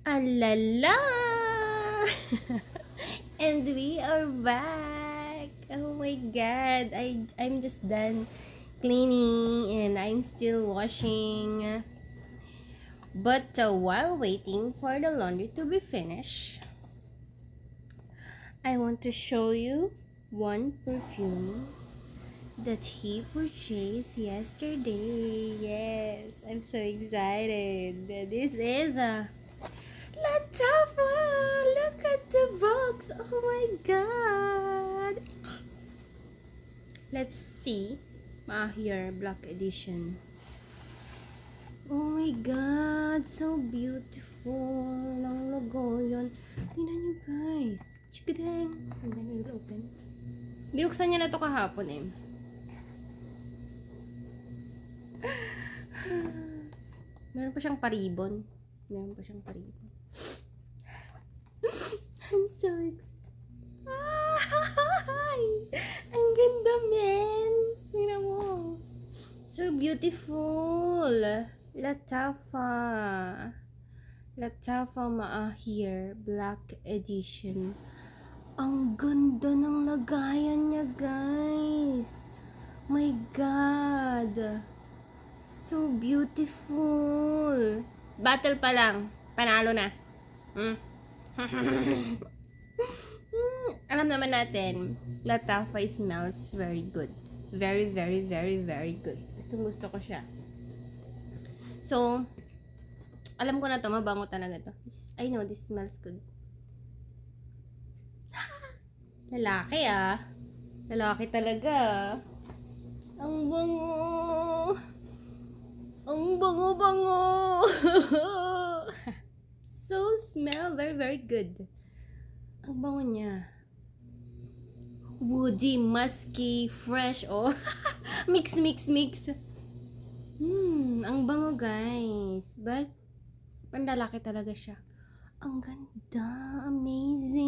Alala! And we are back! Oh my god, I'm just done cleaning and I'm still washing. But while waiting for the laundry to be finished, I want to show you one perfume that he purchased yesterday. Yes, I'm so excited. This is a Latafa! Look at the box! Oh my god! Let's see. Here, Black Edition. Oh my god! So beautiful! Ang logo yun. Tingnan nyo guys. Chikadang! And then I will open. Binuksan niya na to kahapon eh. Meron pa siyang paribon. Meron pa siyang paribon. I'm so excited. Ay! Ang ganda, men! Tingnan mo. So beautiful. Latafa. Latafa Maahir Black Edition. Ang ganda ng lagayan niya, guys. My God. So beautiful. Battle pa lang. Panalo na. Alam naman natin, Latafa smells very good. Very, very, very, very good. Gusto ko siya. So, alam ko na to, mabango talaga to. I know, this smells good. Lalaki ah. Lalaki talaga. Ang bango. Ang bango-bango. So, smell very, very good. Ang bango niya. Woody, musky, fresh, oh. Mix. Ang bango, guys. But, pandalaki talaga siya. Ang ganda. Amazing.